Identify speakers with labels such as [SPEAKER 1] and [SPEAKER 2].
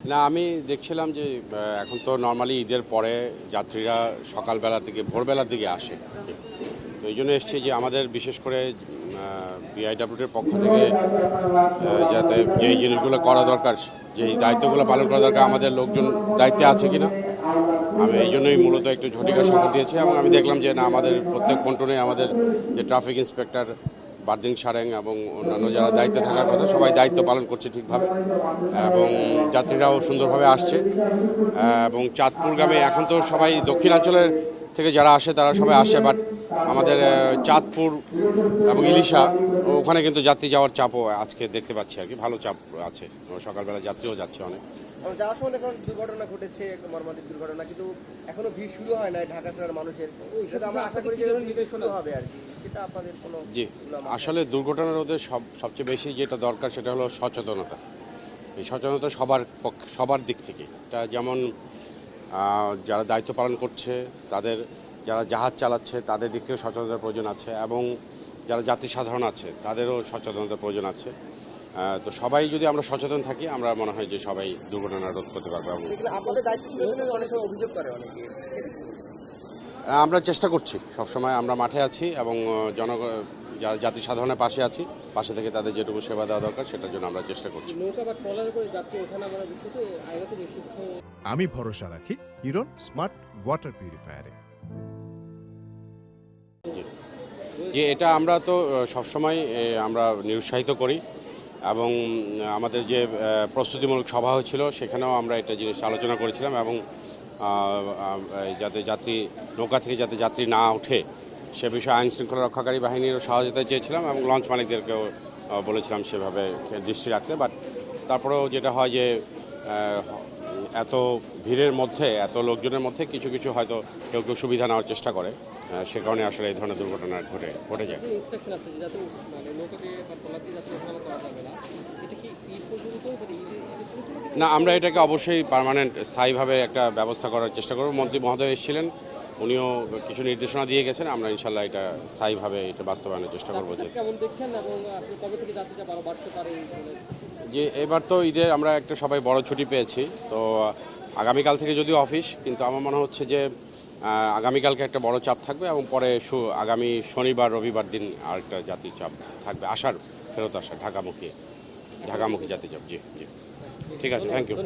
[SPEAKER 1] না, আমি দেখছিলাম যে এখন তো নর্মালি ঈদের পরে যাত্রীরা সকালবেলা থেকে ভোরবেলার দিকে আসে। তো এই জন্য এসছি যে আমাদের বিশেষ করে বিআইডব্লিউটির পক্ষ থেকে যাতে যেই জিনিসগুলো করা দরকার, যেই দায়িত্বগুলো পালন করা দরকার, আমাদের লোকজন দায়িত্বে আছে কিনা। আমি এই জন্যই মূলত একটু ঝটিকা সফর দিয়েছি এবং আমি দেখলাম যে না, আমাদের প্রত্যেক পন্টনে আমাদের যে ট্রাফিক ইন্সপেক্টর বারদিন সারেং এবং অন্যান্য যারা দায়িত্বে থাকার কথা সবাই দায়িত্ব পালন করছে ঠিকভাবে এবং যাত্রীরাও সুন্দরভাবে আসছে। এবং চাঁদপুরগামী এখন তো সবাই দক্ষিণাঞ্চলের থেকে যারা আসে তারা সবাই আসে, বাট আমাদের চাঁদপুর এবং ইলিশা ওখানে কিন্তু যাত্রী যাওয়ার চাপও আজকে দেখতে পাচ্ছি আর কি, ভালো চাপ আছে। সকালবেলা যাত্রীও যাচ্ছে অনেক।
[SPEAKER 2] যাওয়ার সময় দেখুন দুর্ঘটনা ঘটেছে, একটা মর্মান্তিক দুর্ঘটনা, কিন্তু এখনো ভিড় শুরু হয় না ঢাকা শহরের মানুষের। সেটা আমরা আশা করি যে শুরু হবে আর কি। সেটা আপনাদের কোনো
[SPEAKER 1] জি, আসলে দুর্ঘটনা রোধে সবচেয়ে বেশি যেটা দরকার সেটা হলো সচেতনতা। এই সচেতনতা সবার দিক থেকে। এটা যেমন যারা দায়িত্ব পালন করছে তাদের, যারা জাহাজ চালাচ্ছে তাদের দিক থেকে সচেতনতার প্রয়োজন আছে এবং যারা যাত্রী সাধারণ আছে তাদেরও সচেতনতার প্রয়োজন আছে। তো সবাই যদি আমরা সচেতন থাকি, আমরা মনে হয় যে সবাই দুর্ঘটনা রোধ করতে পারবো।
[SPEAKER 2] আপনাদের দায়িত্ব ছিল অনেক সময় অভিযোগ করে অনেকে।
[SPEAKER 1] আমরা চেষ্টা করছি, সবসময় আমরা মাঠে আছি এবং যারা যাত্রী সাধারণের পাশে আছি, পাশে থেকে তাদের যেটুকু সেবা দেওয়া দরকার সেটার জন্য আমরা চেষ্টা করছি।
[SPEAKER 2] নৌকা বা ট্রলারে করে যাত্রী ওঠানো আমরা বিষয়তে আইনত নিষিদ্ধ।
[SPEAKER 3] আমি ভরসা রাখি হিরন স্মার্ট ওয়াটার পিউরিফায়ারে।
[SPEAKER 1] যে এটা আমরা তো সবসময় আমরা নিরুৎসাহিত করি এবং আমাদের যে প্রস্তুতিমূলক সভা হয়েছিল সেখানেও আমরা এটা জিনিস আলোচনা করেছিলাম এবং যাতে নৌকা থেকে যাতে যাত্রী না ওঠে সে বিষয়ে আইন শৃঙ্খলা রক্ষাকারী বাহিনীর সহযোগিতা চেয়েছিলাম এবং লঞ্চ মালিকদেরকেও বলেছিলাম সেভাবে দৃষ্টি রাখতে। বাট তারপরেও যেটা হয় যে এত ভিড়ের মধ্যে, এত লোকজনের মধ্যে কিছু কিছু হয়তো কেউ কেউ সুবিধা নেওয়ার চেষ্টা করে, সে কারণে আসলে এই ধরনের দুর্ঘটনা ঘটে যায়। না, আমরা এটাকে অবশ্যই পার্মানেন্ট স্থায়ীভাবে একটা ব্যবস্থা করার চেষ্টা করব। মন্ত্রী মহোদয় এসেছিলেন, উনিও কিছু নির্দেশনা দিয়ে গেছেন। আমরা ইনশাল্লাহ এটা স্থায়ীভাবে এটা বাস্তবায়নের চেষ্টা করবো। যে এবার তো ঈদে আমরা একটা সবাই বড় ছুটি পেয়েছি, তো আগামীকাল থেকে যদিও অফিস, কিন্তু আমার মনে হচ্ছে যে আগামীকালকে একটা বড় চাপ থাকবে এবং পরে আগামী শনিবার রবিবার দিন আরেকটা যাত্রীর চাপ থাকবে, ফেরত আসার ঢাকামুখী যাত্রী চাপ। জি জি, ঠিক আছে, থ্যাংক ইউ।